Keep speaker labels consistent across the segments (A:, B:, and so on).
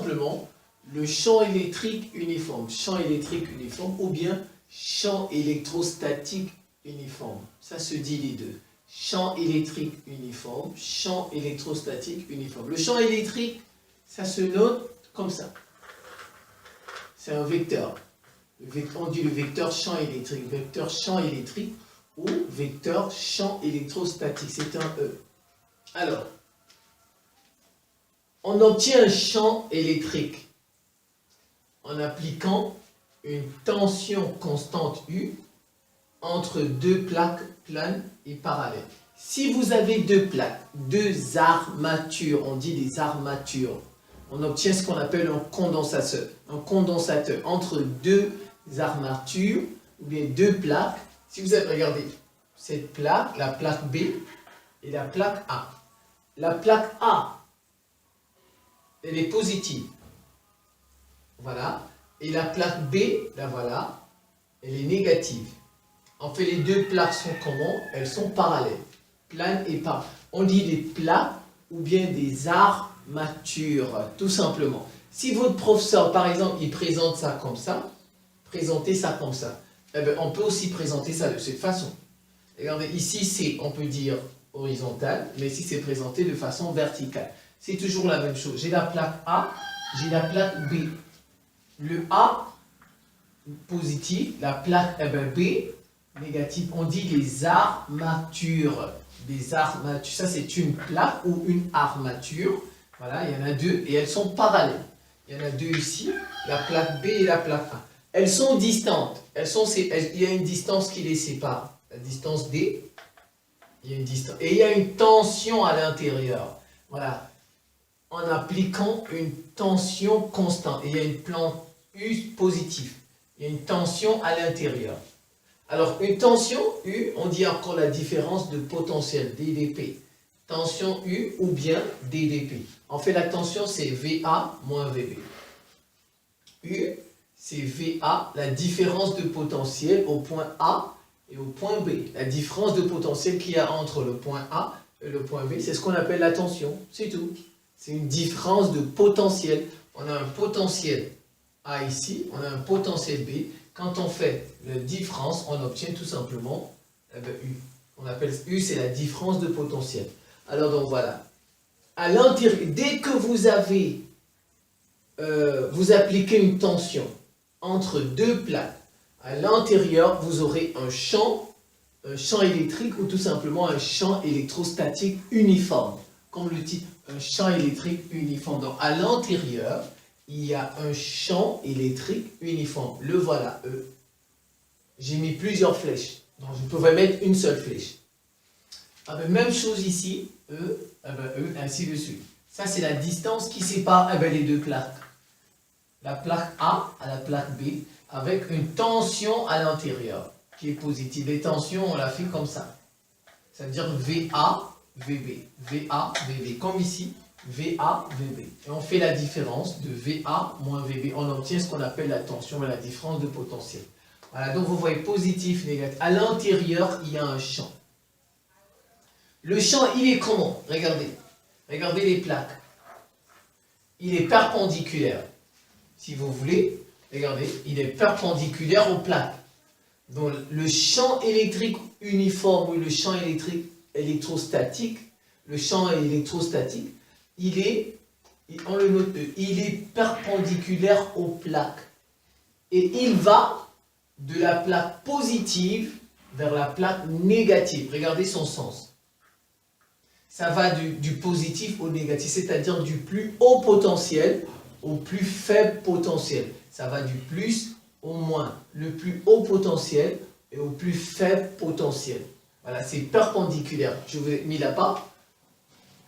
A: simplement le champ électrique uniforme. Champ électrique uniforme ou bien champ électrostatique uniforme. Ça se dit les deux. Champ électrique uniforme, champ électrostatique uniforme. Le champ électrique, ça se note comme ça. C'est un vecteur. On dit le vecteur champ électrique. Vecteur champ électrique ou vecteur champ électrostatique. C'est un E. Alors, on obtient un champ électrique en appliquant une tension constante U entre deux plaques planes et parallèles. Si vous avez deux plaques, deux armatures, on dit des armatures, on obtient ce qu'on appelle un condensateur. Un condensateur entre deux armatures ou bien deux plaques. Si vous avez regardé cette plaque, la plaque B et la plaque A. La plaque A, elle est positive. Voilà. Et la plaque B, la voilà, elle est négative. En fait, les deux plaques sont comment? Elles sont parallèles. Planes et parallèles. On dit des plaques ou bien des armatures, tout simplement. Si votre professeur, par exemple, il présente ça comme ça, présentez ça comme ça, eh bien, on peut aussi présenter ça de cette façon. Regardez, ici, c'est, on peut dire, horizontal, mais ici, c'est présenté de façon verticale. C'est toujours la même chose. J'ai la plaque A, j'ai la plaque B. Le A, positif, la plaque B, négative. On dit les armatures. Des armatures. Ça, c'est une plaque ou une armature. Voilà, il y en a deux et elles sont parallèles. Il y en a deux ici, la plaque B et la plaque A. Elles sont distantes. Il y a une distance qui les sépare. La distance D, il y a une distance. Et il y a une tension à l'intérieur. Voilà. En appliquant une tension constante. Et il y a une plante U positive. Il y a une tension à l'intérieur. Alors, une tension U, on dit encore la différence de potentiel, DDP. Tension U ou bien DDP. En fait, la tension, c'est VA moins VB. U, c'est VA, la différence de potentiel au point A et au point B. La différence de potentiel qu'il y a entre le point A et le point B, c'est ce qu'on appelle la tension. C'est tout. C'est une différence de potentiel. On a un potentiel A ici, on a un potentiel B. Quand on fait la différence, on obtient tout simplement U. On appelle U, c'est la différence de potentiel. Alors donc voilà. À l'intérieur, dès que vous avez, vous appliquez une tension entre deux plaques, à l'intérieur, vous aurez un champ électrique ou tout simplement un champ électrostatique uniforme. Comme le titre, un champ électrique uniforme. Donc à l'intérieur, il y a un champ électrique uniforme. Le voilà, E. J'ai mis plusieurs flèches. Donc je pourrais mettre une seule flèche. Ah ben, même chose ici, E, E, ainsi de suite. Ça, c'est la distance qui sépare les deux plaques. La plaque A à la plaque B, avec une tension à l'intérieur, qui est positive. Les tensions, on la fait comme ça. Ça veut dire VA, VB. VA, VB. Comme ici, VA, VB. Et on fait la différence de VA moins VB. On obtient ce qu'on appelle la tension et la différence de potentiel. Voilà, donc vous voyez positif, négatif. À l'intérieur, il y a un champ. Le champ, il est comment? Regardez. Regardez les plaques. Il est perpendiculaire. Si vous voulez, regardez, il est perpendiculaire aux plaques. Donc le champ électrique uniforme ou le champ électrique électrostatique, le champ électrostatique, on le note, il est perpendiculaire aux plaques. Et il va de la plaque positive vers la plaque négative. Regardez son sens. Ça va du positif au négatif, c'est-à-dire du plus haut potentiel au plus faible potentiel. Ça va du plus au moins. Le plus haut potentiel et au plus faible potentiel. Voilà, c'est perpendiculaire. Je vous ai mis là-bas.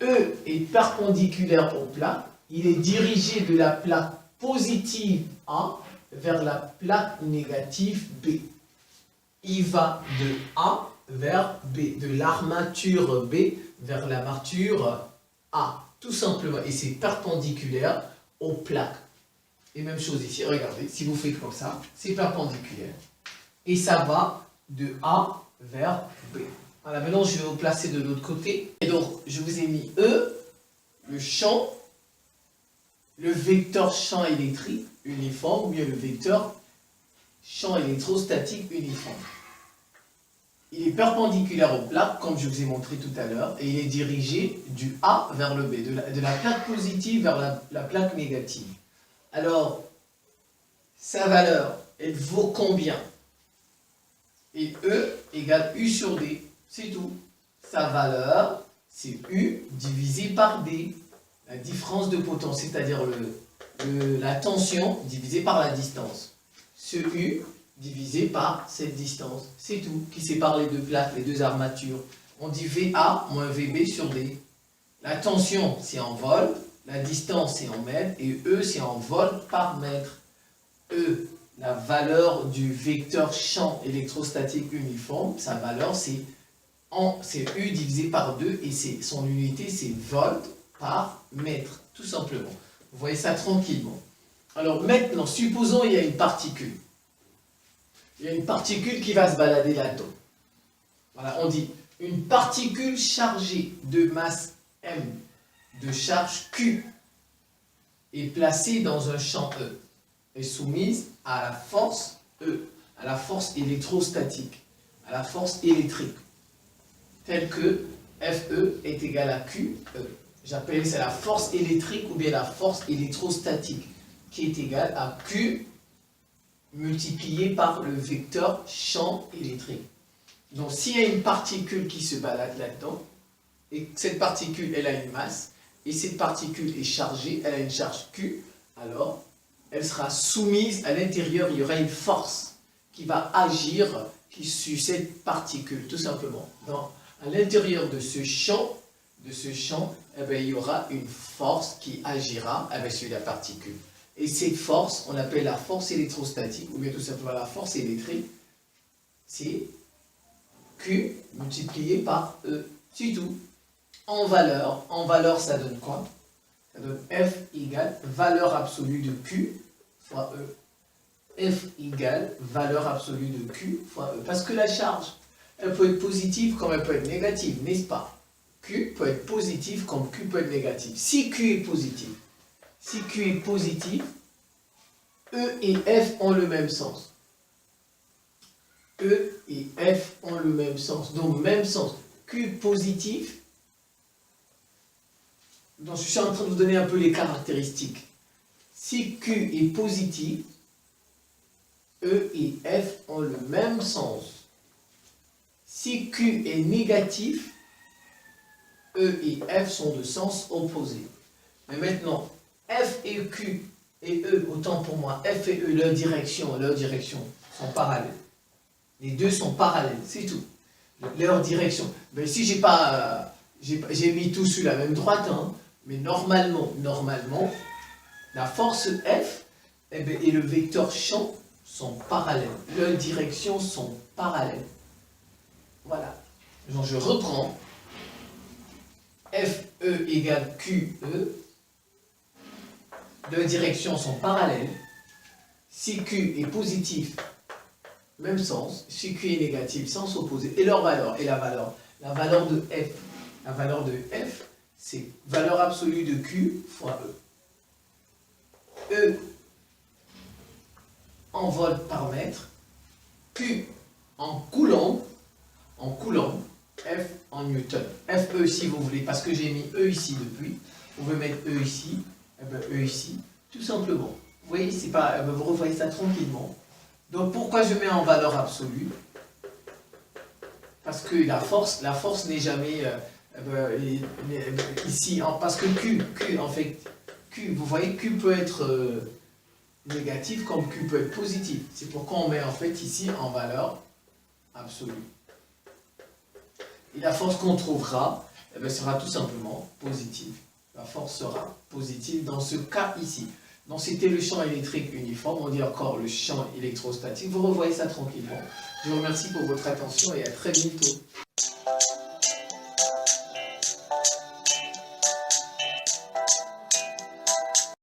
A: E est perpendiculaire aux plaques. Il est dirigé de la plaque positive A vers la plaque négative B. Il va de A vers B, de l'armature B vers l'armature A, tout simplement. Et c'est perpendiculaire aux plaques. Et même chose ici, regardez, si vous faites comme ça, c'est perpendiculaire. Et ça va de A vers B. Voilà, maintenant je vais vous placer de l'autre côté. Et donc, je vous ai mis E, le champ le vecteur champ électrique uniforme ou bien le vecteur champ électrostatique uniforme. Il est perpendiculaire aux plaques, comme je vous ai montré tout à l'heure, et il est dirigé du A vers le B, de la plaque positive vers la plaque négative. Alors, sa valeur, elle vaut combien? Et E égale U sur D, c'est tout. Sa valeur, c'est U divisé par D. La différence de potence, c'est-à-dire la tension divisée par la distance. Ce U divisé par cette distance, c'est tout, qui sépare les deux plaques, les deux armatures. On dit VA moins VB sur D. La tension, c'est en volts, la distance, c'est en mètres, et E, c'est en volts par mètre. E, la valeur du vecteur champ électrostatique uniforme, sa valeur, c'est U divisé par 2, et son unité, c'est volts par mètre, tout simplement. Vous voyez ça tranquillement. Alors maintenant, supposons il y a une particule. Il y a une particule qui va se balader là-dedans. Voilà, on dit une particule chargée de masse M, de charge Q, est placée dans un champ E, est soumise à la force E, à la force électrostatique, à la force électrique, telle que FE est égal à QE. J'appelle ça la force électrique ou bien la force électrostatique, qui est égale à Q multiplié par le vecteur champ électrique. Donc s'il y a une particule qui se balade là-dedans, et que cette particule elle a une masse, et cette particule est chargée, elle a une charge Q, alors elle sera soumise à l'intérieur, il y aura une force qui va agir sur cette particule, tout simplement. Donc à l'intérieur de ce champ, eh bien, il y aura une force qui agira sur la particule. Et cette force, on l'appelle la force électrostatique, ou bien tout simplement la force électrique, c'est Q multiplié par E, c'est tout. En valeur, ça donne quoi? Ça donne F égale valeur absolue de Q fois E. F égale valeur absolue de Q fois E. Parce que la charge, elle peut être positive comme elle peut être négative, n'est-ce pas? Q peut être positif comme Q peut être négatif. Si Q est positif, E et F ont le même sens. E et F ont le même sens. Donc, même sens. Q positif. Donc, je suis en train de vous donner un peu les caractéristiques. Si Q est positif, E et F ont le même sens. Si Q est négatif, E et F sont de sens opposé. Mais maintenant, F et Q et E, autant pour moi, F et E, leur direction sont parallèles. Les deux sont parallèles, c'est tout. Leur direction. Mais si j'ai mis tout sur la même droite, hein, mais normalement, la force F et le vecteur champ sont parallèles. Leurs directions sont parallèles. Voilà. Donc je reprends. FE égale QE. Leurs directions sont parallèles. Si Q est positif, même sens. Si Q est négatif, sens opposé. Et leur valeur, la valeur de F. La valeur de F, c'est valeur absolue de Q fois E. E en volts par mètre. Q en coulomb. F en newton. FE si vous voulez, parce que j'ai mis E ici depuis. Vous pouvez mettre E ici. E ici, tout simplement. Vous voyez, c'est pas, vous revoyez ça tranquillement. Donc pourquoi je mets en valeur absolue? Parce que la force n'est jamais ici, parce que Q, en fait, vous voyez, Q peut être négatif comme Q peut être positif. C'est pourquoi on met en fait ici en valeur absolue. Et la force qu'on trouvera sera tout simplement positive. La force sera positive dans ce cas ici. Donc c'était le champ électrique uniforme, on dit encore le champ électrostatique. Vous revoyez ça tranquillement. Je vous remercie pour votre attention et à très bientôt.